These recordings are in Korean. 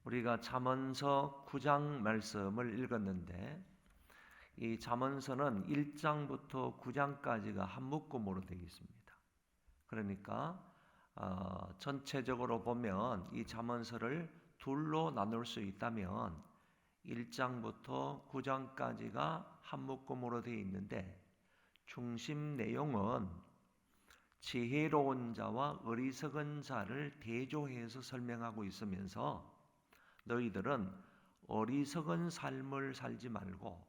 우리가 잠언서 9장 말씀을 읽었는데 이 잠언서는 1장부터 9장까지가 한 묶음으로 되어 있습니다. 그러니까 전체적으로 보면 이 잠언서를 둘로 나눌 수 있다면 1장부터 9장까지가 한 묶음으로 되어 있는데 중심 내용은 지혜로운 자와 어리석은 자를 대조해서 설명하고 있으면서 너희들은 어리석은 삶을 살지 말고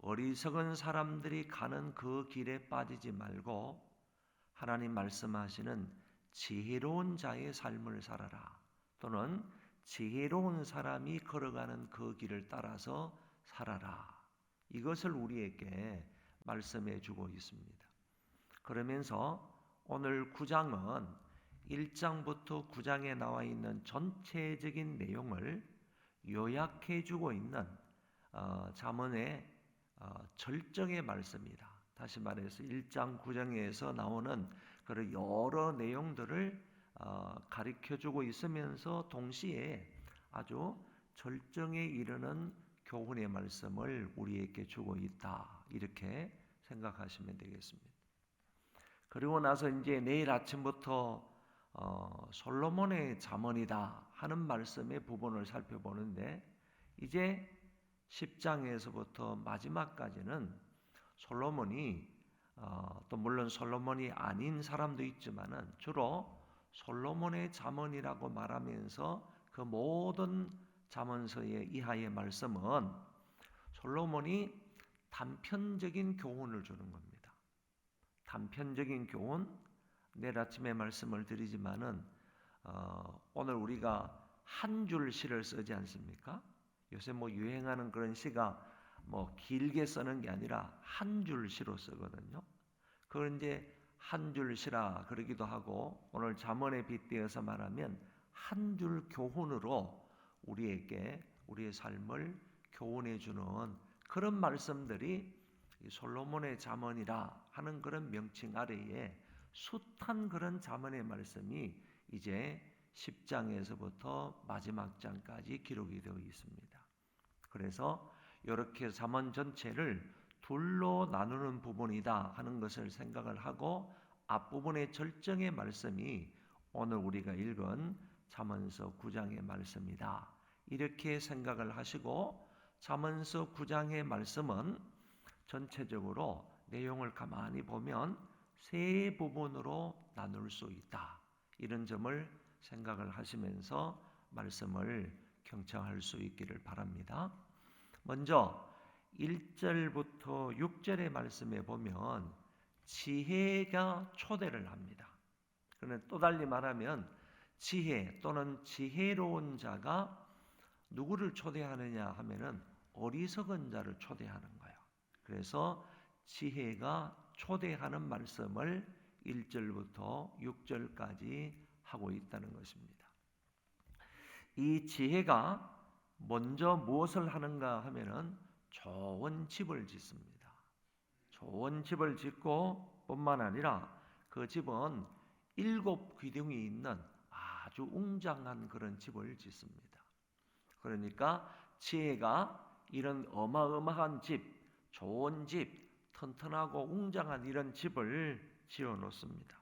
어리석은 사람들이 가는 그 길에 빠지지 말고 하나님 말씀하시는 지혜로운 자의 삶을 살아라. 또는 지혜로운 사람이 걸어가는 그 길을 따라서 살아라. 이것을 우리에게 말씀해 주고 있습니다. 그러면서 오늘 9장은 1장부터 9장에 나와 있는 전체적인 내용을 요약해 주고 있는 잠언의 절정의 말씀이다. 다시 말해서 1장 9장에서 나오는 그런 여러 내용들을 가르쳐 주고 있으면서 동시에 아주 절정에 이르는 교훈의 말씀을 우리에게 주고 있다. 이렇게 생각하시면 되겠습니다. 그리고 나서 이제 내일 아침부터 솔로몬의 잠언이다 하는 말씀의 부분을 살펴보는데 이제 10장에서부터 마지막까지는 솔로몬이 또 물론 솔로몬이 아닌 사람도 있지만은 주로 솔로몬의 잠언이라고 말하면서 그 모든 잠언서의 이하의 말씀은 솔로몬이 단편적인 교훈을 주는 겁니다. 단편적인 교훈, 내일 아침에 말씀을 드리지만은 오늘 우리가 한 줄 시를 쓰지 않습니까? 요새 유행하는 그런 시가 길게 쓰는 게 아니라 한 줄 시로 쓰거든요. 그걸 이제 한 줄 시라 그러기도 하고 오늘 잠언에 빗대어서 말하면 한 줄 교훈으로 우리에게 우리의 삶을 교훈해 주는 그런 말씀들이 솔로몬의 잠언이라 하는 그런 명칭 아래에 숱한 그런 잠언의 말씀이 이제 10장에서부터 마지막 장까지 기록이 되어 있습니다. 그래서 이렇게 잠언 전체를 둘로 나누는 부분이다 하는 것을 생각을 하고 앞부분의 절정의 말씀이 오늘 우리가 읽은 잠언서 9장의 말씀이다. 이렇게 생각을 하시고 잠언서 9장의 말씀은 전체적으로 내용을 가만히 보면 세 부분으로 나눌 수 있다. 이런 점을 생각을 하시면서 말씀을 경청할 수 있기를 바랍니다. 먼저 1절부터 6절의 말씀에 보면 지혜가 초대를 합니다. 그런데 또 달리 말하면 지혜 또는 지혜로운 자가 누구를 초대하느냐 하면은 어리석은 자를 초대하는 거예요. 그래서 지혜가 초대하는 말씀을 1절부터 6절까지 하고 있다는 것입니다. 이 지혜가 먼저 무엇을 하는가 하면은 좋은 집을 짓습니다. 좋은 집을 짓고 뿐만 아니라 그 집은 7 귀둥이 있는 아주 웅장한 그런 집을 짓습니다. 그러니까 지혜가 이런 어마어마한 집, 좋은 집, 튼튼하고 웅장한 이런 집을 지어 놓습니다.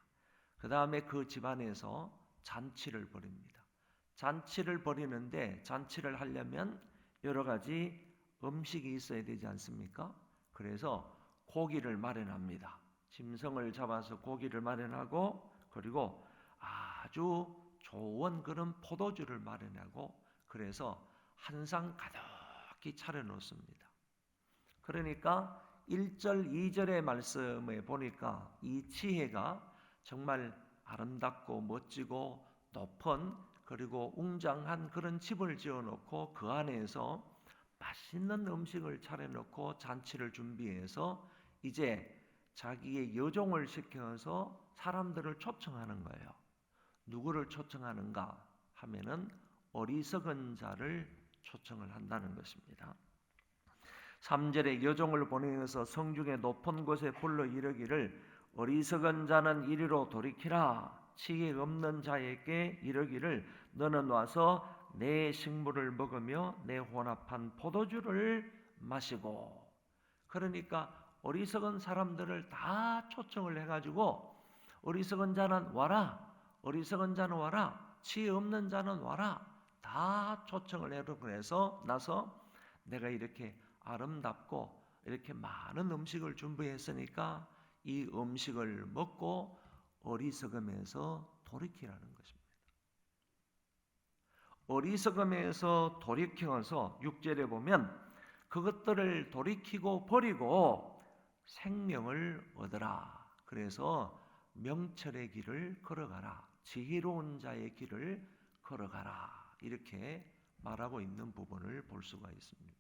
그 다음에 그 집 안에서 잔치를 벌입니다. 잔치를 벌이는데 잔치를 하려면 여러 가지 음식이 있어야 되지 않습니까? 그래서 고기를 마련합니다. 짐승을 잡아서 고기를 마련하고 그리고 아주 좋은 그런 포도주를 마련하고 그래서 한 상 가득히 차려 놓습니다. 그러니까 1절, 2절의 말씀에 보니까 이 지혜가 정말 아름답고 멋지고 높은 그리고 웅장한 그런 집을 지어놓고 그 안에서 맛있는 음식을 차려놓고 잔치를 준비해서 이제 자기의 여종을 시켜서 사람들을 초청하는 거예요. 누구를 초청하는가 하면은 어리석은 자를 초청을 한다는 것입니다. 3절에 여종을 보내어서 성중의 높은 곳에 불러 이르기를 어리석은 자는 이리로 돌이키라. 지혜 없는 자에게 이르기를 너는 와서 내 식물을 먹으며 내 혼합한 포도주를 마시고. 그러니까 어리석은 사람들을 다 초청을 해가지고 어리석은 자는 와라, 어리석은 자는 와라, 지혜 없는 자는 와라, 다 초청을 해서 나서 내가 이렇게 아름답고 이렇게 많은 음식을 준비했으니까 이 음식을 먹고 어리석음에서 돌이키라는 것입니다. 어리석음에서 돌이켜서 6절에 보면 그것들을 돌이키고 버리고 생명을 얻으라. 그래서 명철의 길을 걸어가라. 지혜로운 자의 길을 걸어가라. 이렇게 말하고 있는 부분을 볼 수가 있습니다.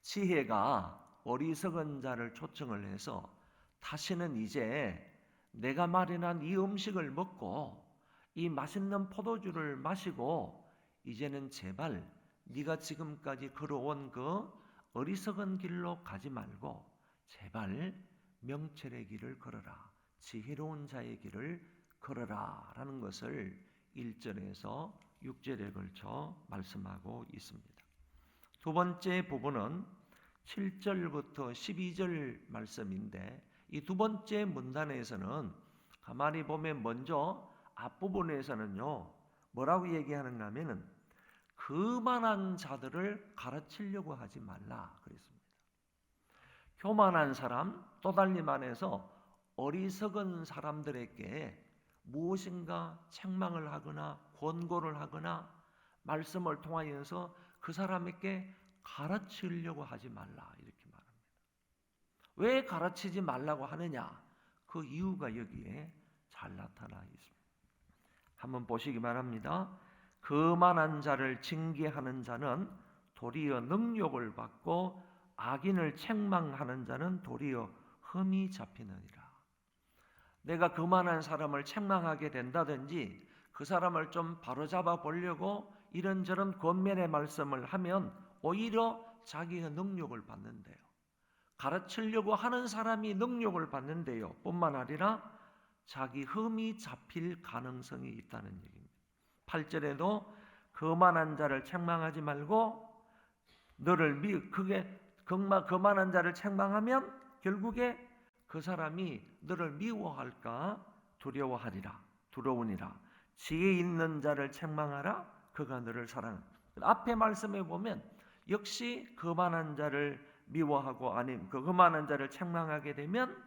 지혜가 어리석은 자를 초청을 해서 다시는 이제 내가 마련한 이 음식을 먹고 이 맛있는 포도주를 마시고 이제는 제발 네가 지금까지 걸어온 그 어리석은 길로 가지 말고 제발 명철의 길을 걸어라. 지혜로운 자의 길을 걸어라 라는 것을 1절에서 6절에 걸쳐 말씀하고 있습니다. 두 번째 부분은 7절부터 12절 말씀인데 이 두 번째 문단에서는 가만히 보면 먼저 앞부분에서는요 뭐라고 얘기하는가 하면은 교만한 자들을 가르치려고 하지 말라 그랬습니다. 교만한 사람, 또 달리 말해서 어리석은 사람들에게 무엇인가 책망을 하거나 권고를 하거나 말씀을 통하여서 그 사람에게 가르치려고 하지 말라 이렇게 말합니다. 왜 가르치지 말라고 하느냐? 그 이유가 여기에 잘 나타나 있습니다. 한번 보시기 바랍니다. 거만한 자를 징계하는 자는 도리어 능욕을 받고 악인을 책망하는 자는 도리어 흠이 잡히느니라. 내가 거만한 사람을 책망하게 된다든지 그 사람을 좀 바로잡아 보려고 이런저런 권면의 말씀을 하면 오히려 자기가 능욕을 받는데요. 가르치려고 하는 사람이 능욕을 받는데요. 뿐만 아니라 자기 흠이 잡힐 가능성이 있다는 얘기입니다. 8절에도 거만한 자를 책망하지 말고 거만한 자를 책망하면 결국에 그 사람이 너를 미워할까 두려우니라. 지혜 있는 자를 책망하라 그가 너를 사랑한다. 앞에 말씀에 보면 역시 거만한 자를 미워하고 아니면 그 거만한 자를 책망하게 되면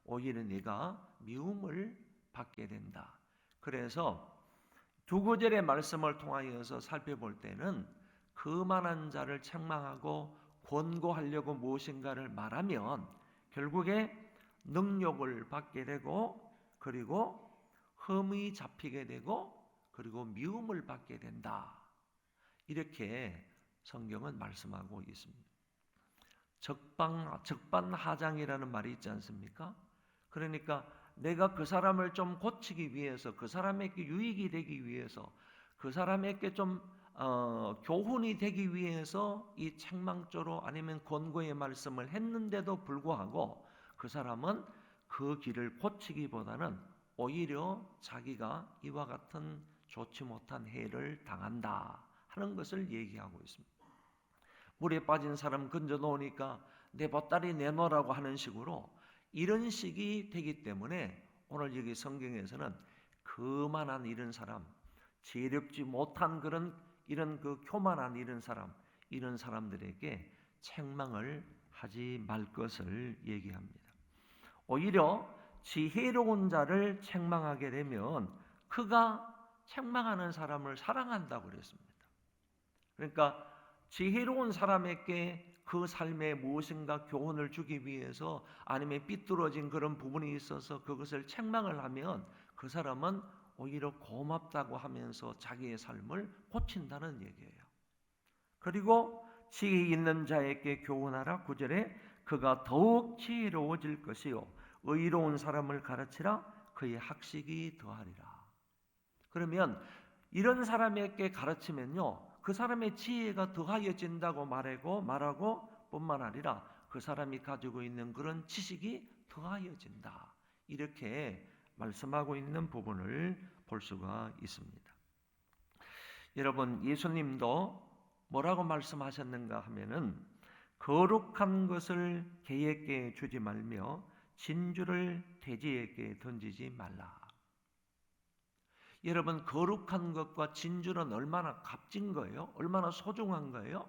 오히려 네가 미움을 받게 된다. 그래서 두 구절의 말씀을 통하여서 살펴볼 때는 거만한 자를 책망하고 권고하려고 무엇인가를 말하면 결국에 능욕을 받게 되고 그리고 흠이 잡히게 되고 그리고 미움을 받게 된다. 이렇게 성경은 말씀하고 있습니다. 적반하장이라는 말이 있지 않습니까? 그러니까 내가 그 사람을 좀 고치기 위해서 그 사람에게 유익이 되기 위해서 그 사람에게 좀 교훈이 되기 위해서 이 책망조로 아니면 권고의 말씀을 했는데도 불구하고 그 사람은 그 길을 고치기보다는 오히려 자기가 이와 같은 좋지 못한 해를 당한다 하는 것을 얘기하고 있습니다. 물에 빠진 사람 건져 놓으니까 내 보따리 내놓으라고 하는 식으로 이런 식이 되기 때문에 오늘 여기 성경에서는 거만한 이런 사람, 지혜롭지 못한 이런 교만한 이런 사람들에게 책망을 하지 말 것을 얘기합니다. 오히려 지혜로운 자를 책망하게 되면 그가 책망하는 사람을 사랑한다고 그랬습니다. 그러니까 지혜로운 사람에게 그 삶에 무엇인가 교훈을 주기 위해서 아니면 삐뚤어진 그런 부분이 있어서 그것을 책망을 하면 그 사람은 오히려 고맙다고 하면서 자기의 삶을 고친다는 얘기예요. 그리고 지혜 있는 자에게 교훈하라 9절에 그가 더욱 지혜로워질 것이요 의로운 사람을 가르치라 그의 학식이 더하리라. 그러면 이런 사람에게 가르치면요 그 사람의 지혜가 더하여진다고 말하고 뿐만 아니라 그 사람이 가지고 있는 그런 지식이 더하여진다. 이렇게 말씀하고 있는 부분을 볼 수가 있습니다. 여러분, 예수님도 뭐라고 말씀하셨는가 하면은 거룩한 것을 개에게 주지 말며 진주를 돼지에게 던지지 말라. 여러분, 거룩한 것과 진주는 얼마나 값진 거예요? 얼마나 소중한 거예요?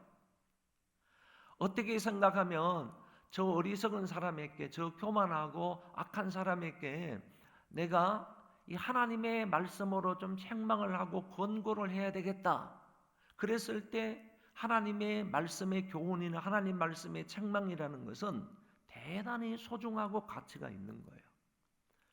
어떻게 생각하면 저 어리석은 사람에게, 저 교만하고 악한 사람에게 내가 이 하나님의 말씀으로 좀 책망을 하고 권고를 해야 되겠다. 그랬을 때 하나님의 말씀의 교훈이나 하나님 말씀의 책망이라는 것은 대단히 소중하고 가치가 있는 거예요.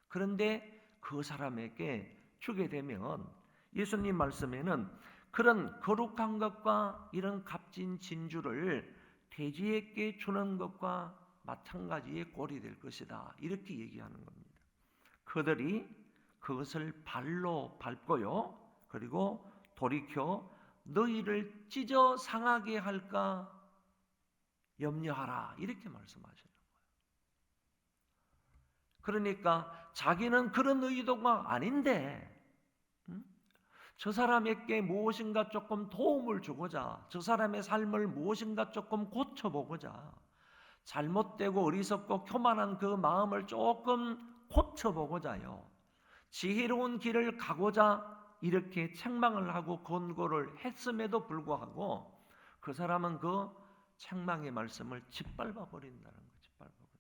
그런데 그 사람에게 주게 되면 예수님 말씀에는 그런 거룩한 것과 이런 값진 진주를 돼지에게 주는 것과 마찬가지의 꼴이 될 것이다. 이렇게 얘기하는 겁니다. 그들이 그것을 발로 밟고요. 그리고 돌이켜 너희를 찢어 상하게 할까 염려하라. 이렇게 말씀하시는 거예요. 그러니까 자기는 그런 의도가 아닌데 저 사람에게 무엇인가 조금 도움을 주고자, 저 사람의 삶을 무엇인가 조금 고쳐보고자, 잘못되고 어리석고 교만한 그 마음을 조금 고쳐보고자요, 지혜로운 길을 가고자 이렇게 책망을 하고 권고를 했음에도 불구하고 그 사람은 그 책망의 말씀을 짓밟아 버린다는 거예요. 짓밟아 버린다.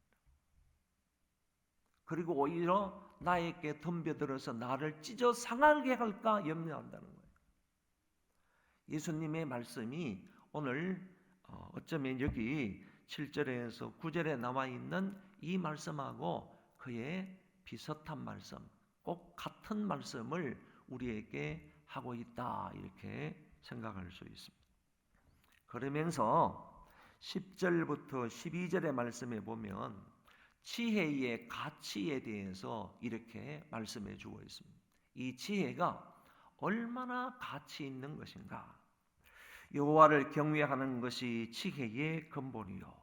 그리고 오히려 나에게 덤벼들어서 나를 찢어 상하게 할까 염려한다는 거예요. 예수님의 말씀이 오늘 어쩌면 여기 7절에서 9절에 나와 있는 이 말씀하고 그의 비슷한 말씀, 꼭 같은 말씀을 우리에게 하고 있다 이렇게 생각할 수 있습니다. 그러면서 10절부터 12절의 말씀에 보면 지혜의 가치에 대해서 이렇게 말씀해 주고 있습니다. 이 지혜가 얼마나 가치 있는 것인가? 여호와를 경외하는 것이 지혜의 근본이요.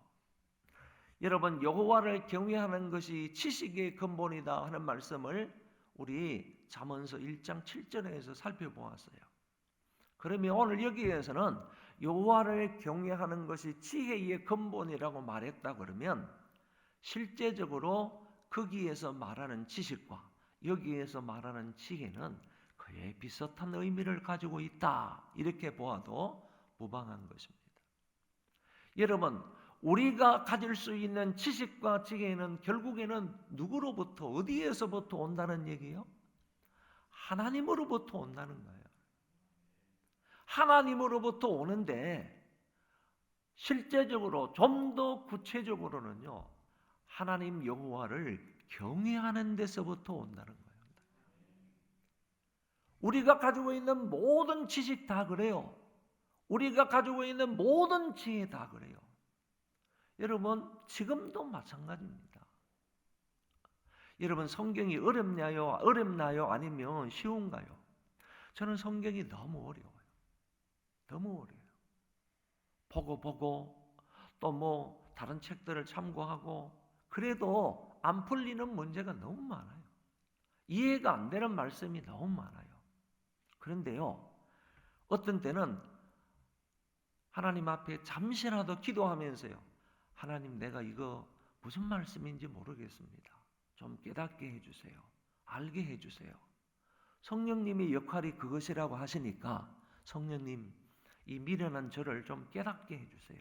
여러분, 여호와를 경외하는 것이 지식의 근본이다 하는 말씀을 우리 잠언서 1장 7절에서 살펴보았어요. 그러면 오늘 여기에서는 여호와를 경외하는 것이 지혜의 근본이라고 말했다 그러면 실제적으로 거기에서 말하는 지식과 여기에서 말하는 지혜는 그에 비슷한 의미를 가지고 있다. 이렇게 보아도 무방한 것입니다. 여러분, 우리가 가질 수 있는 지식과 지혜는 결국에는 누구로부터 어디에서부터 온다는 얘기예요? 하나님으로부터 온다는 거예요. 하나님으로부터 오는데 실제적으로 좀 더 구체적으로는요, 하나님 여호와를 경외하는 데서부터 온다는 거예요. 우리가 가지고 있는 모든 지식 다 그래요. 우리가 가지고 있는 모든 지혜 다 그래요. 여러분, 지금도 마찬가지입니다. 여러분, 성경이 어렵나요? 아니면 쉬운가요? 저는 성경이 너무 어려워요. 너무 어려워요. 보고 또 다른 책들을 참고하고 그래도 안 풀리는 문제가 너무 많아요. 이해가 안 되는 말씀이 너무 많아요. 그런데요, 어떤 때는 하나님 앞에 잠시라도 기도하면서요, 하나님, 내가 이거 무슨 말씀인지 모르겠습니다. 좀 깨닫게 해주세요. 알게 해주세요. 성령님의 역할이 그것이라고 하시니까 성령님, 이 미련한 저를 좀 깨닫게 해주세요.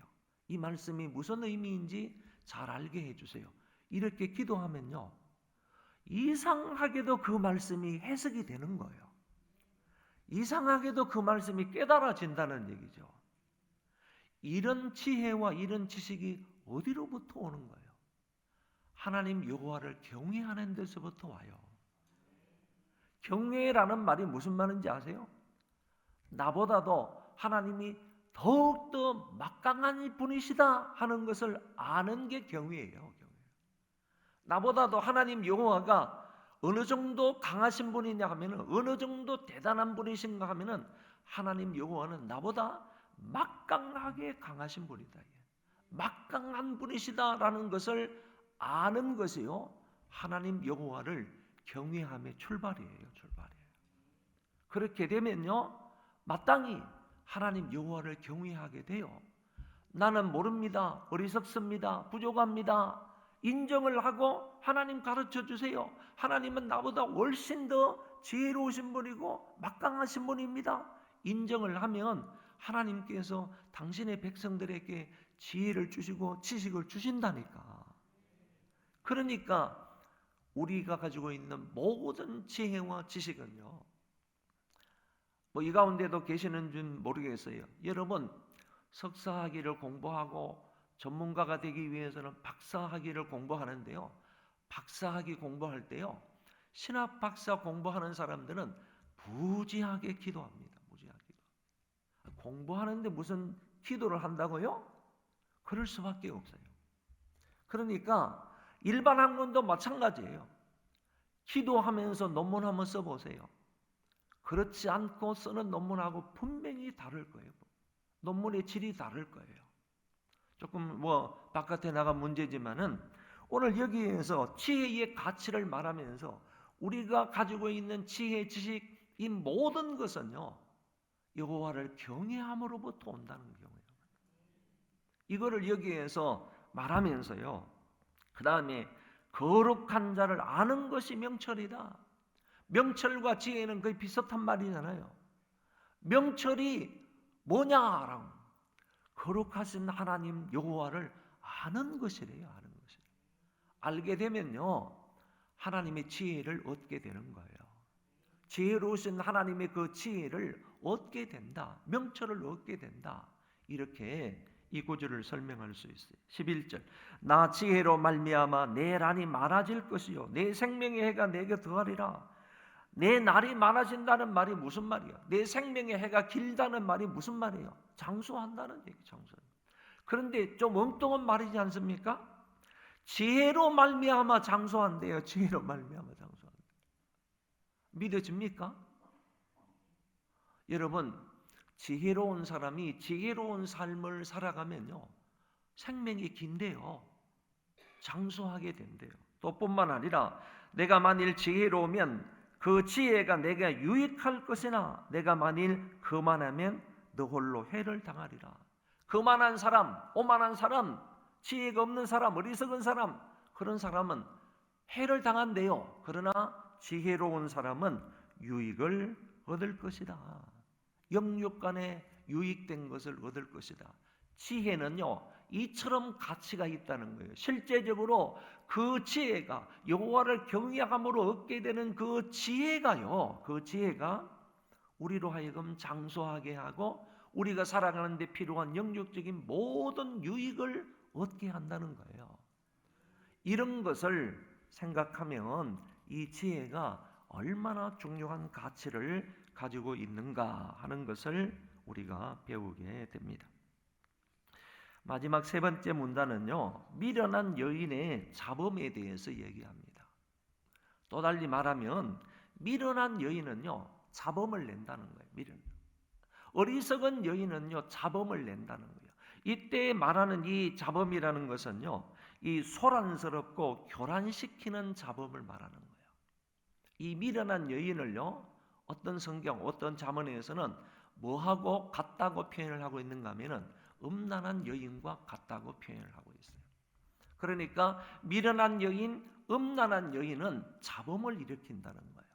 이 말씀이 무슨 의미인지 잘 알게 해주세요. 이렇게 기도하면요, 이상하게도 그 말씀이 해석이 되는 거예요. 이상하게도 그 말씀이 깨달아진다는 얘기죠. 이런 지혜와 이런 지식이 어디로부터 오는 거예요? 하나님 여호와를 경외하는 데서부터 와요. 경외라는 말이 무슨 말인지 아세요? 나보다도 하나님이 더욱더 막강한 분이시다 하는 것을 아는 게 경외예요. 나보다도 하나님 여호와가 어느 정도 강하신 분이냐 하면은, 어느 정도 대단한 분이신가 하면은, 하나님 여호와는 나보다 막강하게 강하신 분이다. 막강한 분이시다라는 것을 아는 것이요, 하나님 여호와를 경외함의 출발이에요. 그렇게 되면요, 마땅히 하나님 여호와를 경외하게 돼요. 나는 모릅니다. 어리석습니다. 부족합니다. 인정을 하고 하나님 가르쳐 주세요. 하나님은 나보다 훨씬 더 지혜로우신 분이고 막강하신 분입니다. 인정을 하면 하나님께서 당신의 백성들에게 지혜를 주시고 지식을 주신다니까. 그러니까 우리가 가지고 있는 모든 지혜와 지식은요, 뭐 이 가운데도 계시는 줄 모르겠어요. 여러분, 석사학위를 공부하고 전문가가 되기 위해서는 박사학위를 공부하는데요, 박사학위 공부할 때요, 신학 박사 공부하는 사람들은 무지하게 기도합니다. 무지하게 기도. 공부하는데 무슨 기도를 한다고요? 그럴 수밖에 없어요. 그러니까 일반 학문도 마찬가지예요. 기도하면서 논문 한번 써보세요. 그렇지 않고 쓰는 논문하고 분명히 다를 거예요. 논문의 질이 다를 거예요. 조금 뭐 바깥에 나간 문제지만은 오늘 여기에서 지혜의 가치를 말하면서 우리가 가지고 있는 지혜, 지식, 이 모든 것은요, 여호와를 경외함으로부터 온다는 경우예요. 이거를 여기에서 말하면서요, 그 다음에 거룩한 자를 아는 것이 명철이다. 명철과 지혜는 거의 비슷한 말이잖아요. 명철이 뭐냐라고, 거룩하신 하나님 여호와를 아는 것이래요. 아는 것이. 알게 되면요, 하나님의 지혜를 얻게 되는 거예요. 지혜로우신 하나님의 그 지혜를 얻게 된다. 명철을 얻게 된다. 이렇게 이 구절을 설명할 수 있어요. 11절, 나 지혜로 말미암아 내 날이 많아질 것이요 내 생명의 해가 내게 더하리라. 내 날이 많아진다는 말이 무슨 말이야? 내 생명의 해가 길다는 말이 무슨 말이에요? 장수한다는 얘기, 장수. 그런데 좀 엉뚱한 말이지 않습니까? 지혜로 말미암아 장수한대요. 지혜로 말미암아 장수한다. 믿어집니까? 여러분, 지혜로운 사람이 지혜로운 삶을 살아가면요, 생명이 긴데요, 장수하게 된대요. 또 뿐만 아니라 내가 만일 지혜로우면 그 지혜가 내게 유익할 것이나 내가 만일 그만하면 너 홀로 해를 당하리라. 그만한 사람, 오만한 사람, 지혜가 없는 사람, 어리석은 사람, 그런 사람은 해를 당한대요. 그러나 지혜로운 사람은 유익을 얻을 것이다. 영육간에 유익된 것을 얻을 것이다. 지혜는요, 이처럼 가치가 있다는 거예요. 실제적으로 그 지혜가, 여호와를 경외함으로 얻게 되는 그 지혜가요, 그 지혜가 우리로 하여금 장수하게 하고 우리가 살아가는 데 필요한 영육적인 모든 유익을 얻게 한다는 거예요. 이런 것을 생각하면 이 지혜가 얼마나 중요한 가치를 가지고 있는가 하는 것을 우리가 배우게 됩니다. 마지막 세 번째 문단은요, 미련한 여인의 자범에 대해서 얘기합니다. 또 달리 말하면 미련한 여인은요, 자범을 낸다는 거예요. 미련. 어리석은 여인은요, 자범을 낸다는 거예요. 이때 말하는 이 자범이라는 것은요, 이 소란스럽고 교란시키는 자범을 말하는 거예요. 이 미련한 여인을요, 어떤 성경, 어떤 잠언에서는 뭐하고 같다고 표현을 하고 있는가 하면은 음란한 여인과 같다고 표현을 하고 있어요. 그러니까 미련한 여인, 음란한 여인은 자범을 일으킨다는 거예요.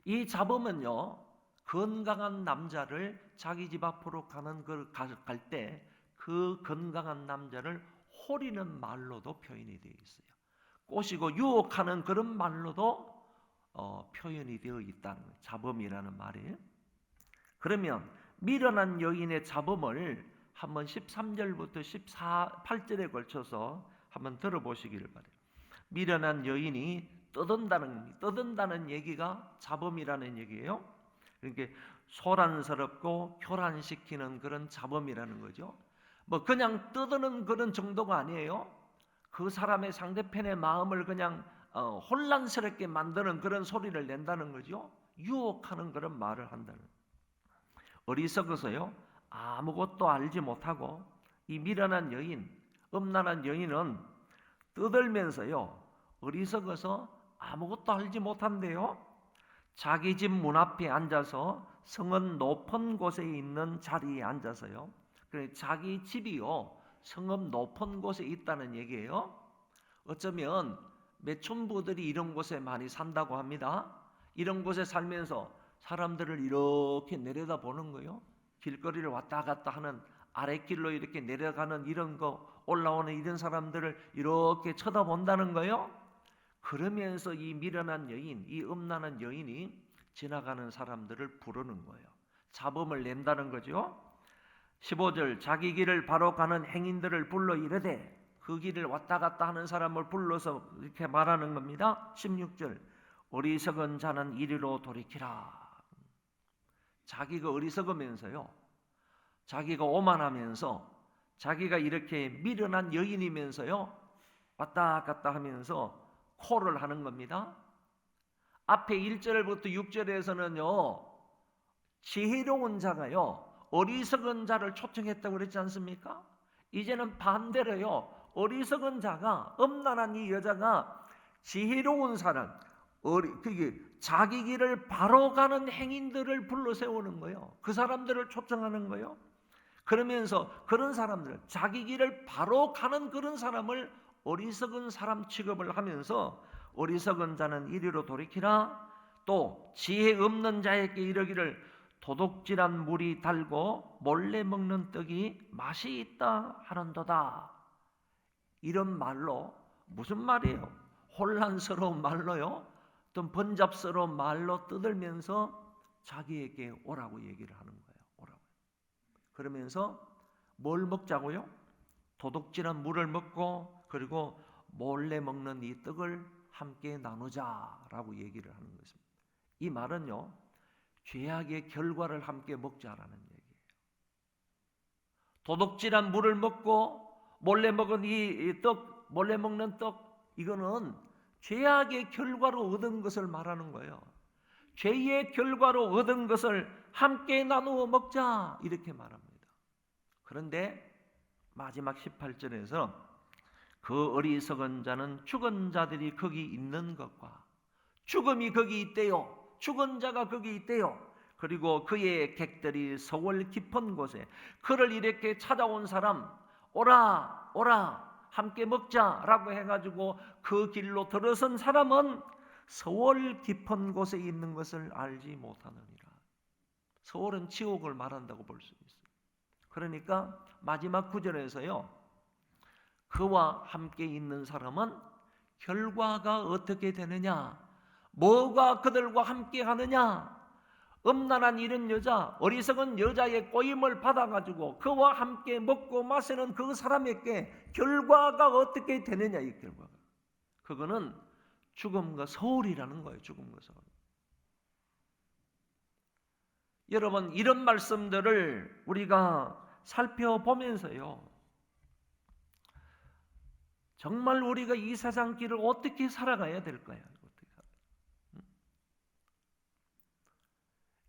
이 자범은요, 건강한 남자를 자기 집 앞으로 가는 걸 갈 때 그 건강한 남자를 호리는 말로도 표현이 되어 있어요. 꼬시고 유혹하는 그런 말로도 표현이 되어 있다는 거예요. 자범이라는 말이에요. 그러면 미련한 여인의 자범을 한번 13절부터 8절에 걸쳐서 한번 들어보시기를 바래요. 미련한 여인이 떠든다는 얘기가 자범이라는 얘기예요. 그러니까 소란스럽고 교란시키는 그런 자범이라는 거죠. 뭐 그냥 떠드는 그런 정도가 아니에요. 그 사람의 상대편의 마음을 그냥 혼란스럽게 만드는 그런 소리를 낸다는 거죠. 유혹하는 그런 말을 한다는 거예요. 어리석어서요, 아무것도 알지 못하고 이 미련한 여인, 음란한 여인은 떠들면서요, 어리석어서 아무것도 알지 못한대요. 자기 집 문 앞에 앉아서 성은 높은 곳에 있는 자리에 앉아서요. 그래 자기 집이요 성읍 높은 곳에 있다는 얘기예요. 어쩌면 매춘부들이 이런 곳에 많이 산다고 합니다. 이런 곳에 살면서 사람들을 이렇게 내려다보는 거예요. 길거리를 왔다 갔다 하는 아랫길로 이렇게 내려가는 이런 거 올라오는 이런 사람들을 이렇게 쳐다본다는 거예요. 그러면서 이 미련한 여인, 이 음란한 여인이 지나가는 사람들을 부르는 거예요. 잡음을 낸다는 거죠. 15절 자기 길을 바로 가는 행인들을 불러 이르되, 그 길을 왔다 갔다 하는 사람을 불러서 이렇게 말하는 겁니다. 16절 어리석은 자는 이리로 돌이키라. 자기가 어리석으면서요, 자기가 오만하면서, 자기가 이렇게 미련한 여인이면서요 왔다 갔다 하면서 콜을 하는 겁니다. 앞에 1절부터 6절에서는요 지혜로운 자가요 어리석은 자를 초청했다고 그랬지 않습니까? 이제는 반대로요, 어리석은 자가, 음란한 이 여자가 지혜로운 사람, 그게 자기 길을 바로 가는 행인들을 불러 세우는 거예요. 그 사람들을 초청하는 거예요. 그러면서 그런 사람들, 자기 길을 바로 가는 그런 사람을 어리석은 사람 취급을 하면서, 어리석은 자는 이리로 돌이키라. 또 지혜 없는 자에게 이르기를 도둑질한 물이 달고 몰래 먹는 떡이 맛이 있다 하는도다. 이런 말로, 무슨 말이에요? 혼란스러운 말로요, 또 번잡스러운 말로 떠들면서 자기에게 오라고 얘기를 하는 거예요. 오라고. 그러면서 뭘 먹자고요? 도둑질한 물을 먹고, 그리고 몰래 먹는 이 떡을 함께 나누자라고 얘기를 하는 것입니다. 이 말은요, 죄악의 결과를 함께 먹자라는 얘기예요. 도둑질한 물을 먹고 몰래 먹은 이 떡, 몰래 먹는 떡, 이거는 죄악의 결과로 얻은 것을 말하는 거예요. 죄의 결과로 얻은 것을 함께 나누어 먹자, 이렇게 말합니다. 그런데 마지막 18절에서 그 어리석은 자는 죽은 자들이 거기 있는 것과, 죽음이 거기 있대요. 죽은 자가 거기 있대요. 그리고 그의 객들이 서월 깊은 곳에, 그를 이렇게 찾아온 사람, 오라 오라 함께 먹자라고 해가지고 그 길로 들어선 사람은 서월 깊은 곳에 있는 것을 알지 못하느니라. 서월은 지옥을 말한다고 볼 수 있어요. 그러니까 마지막 구절에서요, 그와 함께 있는 사람은 결과가 어떻게 되느냐, 뭐가 그들과 함께 하느냐, 음란한 이런 여자, 어리석은 여자의 꼬임을 받아가지고 그와 함께 먹고 마시는 그 사람에게 결과가 어떻게 되느냐, 이 결과가. 그거는 죽음과 서울이라는 거예요. 죽음과 서울. 여러분, 이런 말씀들을 우리가 살펴보면서요, 정말 우리가 이 세상 길을 어떻게 살아가야 될까요?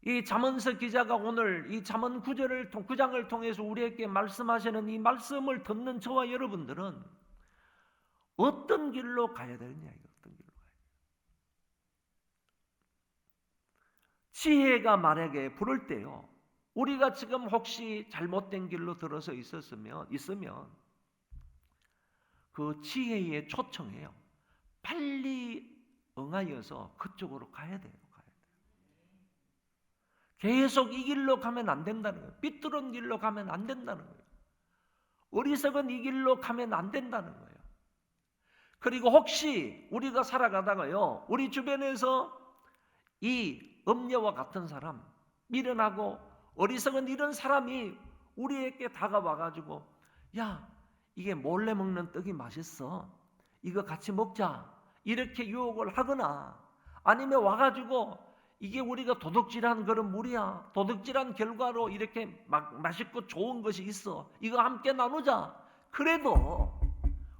이 잠언서 기자가 오늘 이 잠언 9장을 통해서 우리에게 말씀하시는 이 말씀을 듣는 저와 여러분들은 어떤 길로 가야 되느냐, 어떤 길로 가야 되느냐. 지혜가 만약에 부를 때요, 우리가 지금 혹시 잘못된 길로 들어서 있으면 그 지혜에 초청해요. 빨리 응하여서 그쪽으로 가야 돼요. 계속 이 길로 가면 안 된다는 거예요. 삐뚤은 길로 가면 안 된다는 거예요. 어리석은 이 길로 가면 안 된다는 거예요. 그리고 혹시 우리가 살아가다가요, 우리 주변에서 이 음녀와 같은 사람, 미련하고 어리석은 이런 사람이 우리에게 다가와가지고, 야, 이게 몰래 먹는 떡이 맛있어, 이거 같이 먹자, 이렇게 유혹을 하거나, 아니면 와가지고 이게 우리가 도둑질한 그런 물이야, 도둑질한 결과로 이렇게 맛있고 좋은 것이 있어, 이거 함께 나누자. 그래도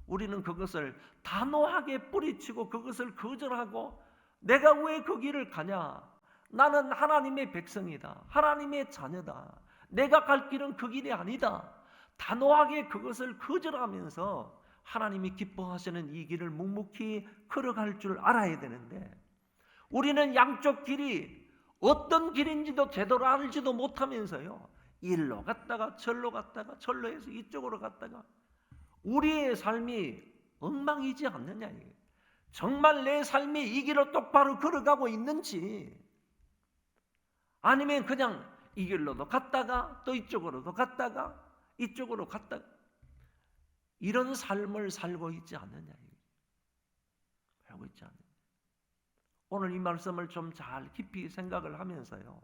우리는 그것을 단호하게 뿌리치고 그것을 거절하고, 내가 왜 그 길을 가냐, 나는 하나님의 백성이다, 하나님의 자녀다, 내가 갈 길은 그 길이 아니다, 단호하게 그것을 거절하면서 하나님이 기뻐하시는 이 길을 묵묵히 걸어갈 줄 알아야 되는데, 우리는 양쪽 길이 어떤 길인지도 제대로 알지도 못하면서요, 일로 갔다가 절로 갔다가 절로해서 이쪽으로 갔다가 우리의 삶이 엉망이지 않느냐 이게. 정말 내 삶이 이 길로 똑바로 걸어가고 있는지, 아니면 그냥 이 길로도 갔다가 또 이쪽으로도 갔다가 이쪽으로 갔다가 이런 삶을 살고 있지 않느냐, 살고 있지 않느냐. 오늘 이 말씀을 좀 잘 깊이 생각을 하면서요,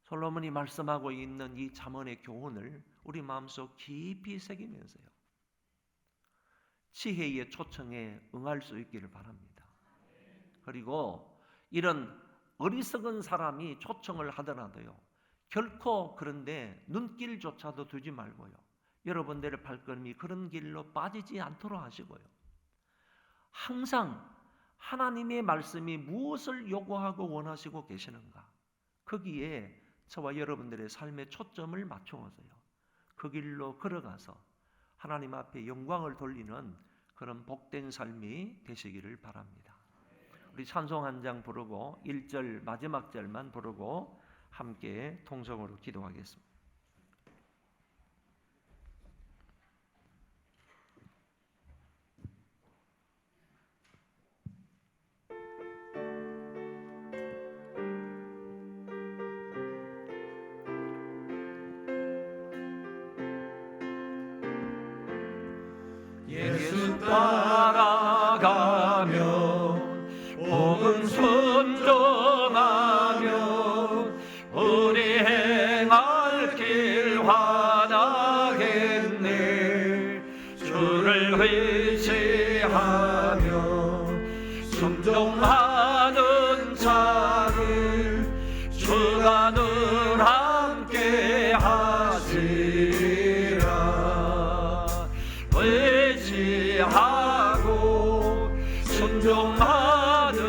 솔로몬이 말씀하고 있는 이 잠언의 교훈을 우리 마음속 깊이 새기면서요, 지혜의 초청에 응할 수 있기를 바랍니다. 그리고 이런 어리석은 사람이 초청을 하더라도요, 결코 그런데 눈길조차도 두지 말고요, 여러분들의 발걸음이 그런 길로 빠지지 않도록 하시고요, 항상 하나님의 말씀이 무엇을 요구하고 원하시고 계시는가, 거기에 저와 여러분들의 삶의 초점을 맞추어서요, 그 길로 걸어가서 하나님 앞에 영광을 돌리는 그런 복된 삶이 되시기를 바랍니다. 우리 찬송 한 장 부르고 1절 마지막 절만 부르고 함께 통성으로 기도하겠습니다. 예수 따라가며 복음 순종하며 우리 행할 길 환하겠네. 주를 의지하며 순종하는 자를 주가 늘 함께 하시리라. 의지하고 순종하는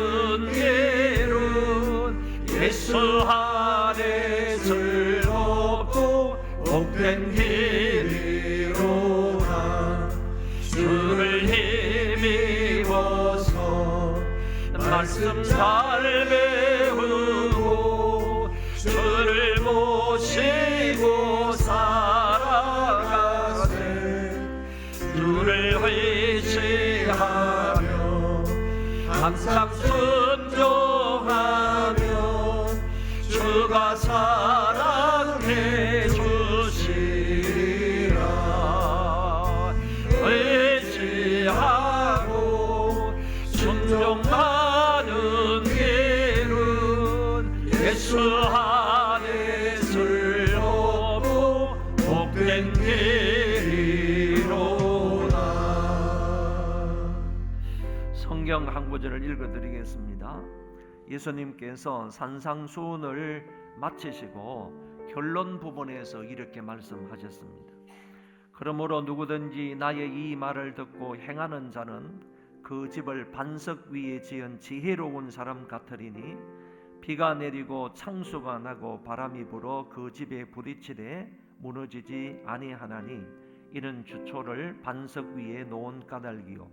길은 예수 안에 즐겁고 복된 길이로다. 주를 힘입어서 말씀 잘 배우고 주를 모시고 살아가세. 주를 의지하며 항상 순종하며 주가 사랑해 주시리라. 의지하고 순종하는 길은 예수 안에 즐겁고 복된 길이로다. 성경 한 구절을 읽어드리겠습니다. 예수님께서 산상수훈을 마치시고 결론 부분에서 이렇게 말씀하셨습니다. 그러므로 누구든지 나의 이 말을 듣고 행하는 자는 그 집을 반석 위에 지은 지혜로운 사람 같으리니 비가 내리고 창수가 나고 바람이 불어 그 집에 부딪히되 무너지지 아니하나니 이는 주초를 반석 위에 놓은 까닭이요.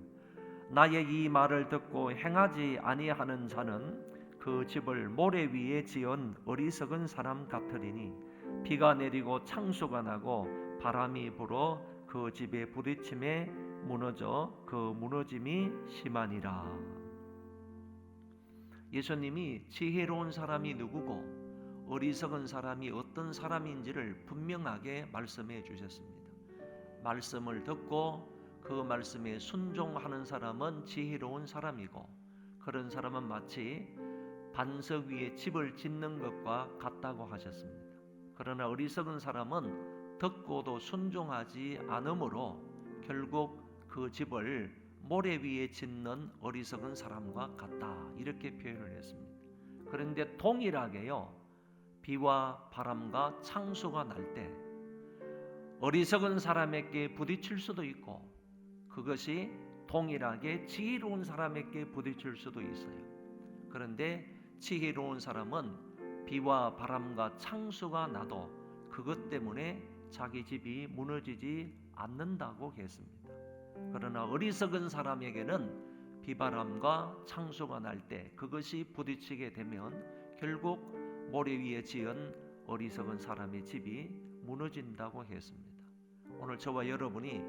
나의 이 말을 듣고 행하지 아니하는 자는 그 집을 모래 위에 지은 어리석은 사람 같으리니 비가 내리고 창수가 나고 바람이 불어 그 집에 부딪힘에 무너져 그 무너짐이 심하니라. 예수님이 지혜로운 사람이 누구고 어리석은 사람이 어떤 사람인지를 분명하게 말씀해 주셨습니다. 말씀을 듣고 그 말씀에 순종하는 사람은 지혜로운 사람이고, 그런 사람은 마치 반석 위에 집을 짓는 것과 같다고 하셨습니다. 그러나 어리석은 사람은 듣고도 순종하지 않으므로 결국 그 집을 모래 위에 짓는 어리석은 사람과 같다, 이렇게 표현을 했습니다. 그런데 동일하게요, 비와 바람과 창수가 날 때 어리석은 사람에게 부딪힐 수도 있고, 그것이 동일하게 지혜로운 사람에게 부딪힐 수도 있어요. 그런데 지혜로운 사람은 비와 바람과 창수가 나도 그것 때문에 자기 집이 무너지지 않는다고 했습니다. 그러나 어리석은 사람에게는 비바람과 창수가 날 때 그것이 부딪히게 되면 결국 모래 위에 지은 어리석은 사람의 집이 무너진다고 했습니다. 오늘 저와 여러분이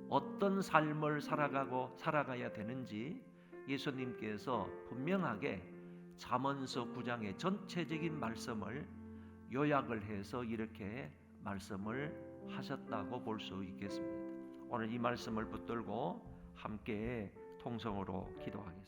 어떤 삶을 살아가야 되는지 예수님께서 분명하게 잠언서 9장의 전체적인 말씀을 요약을 해서 이렇게 말씀을 하셨다고 볼 수 있겠습니다. 오늘 이 말씀을 붙들고 함께 통성으로 기도하겠습니다.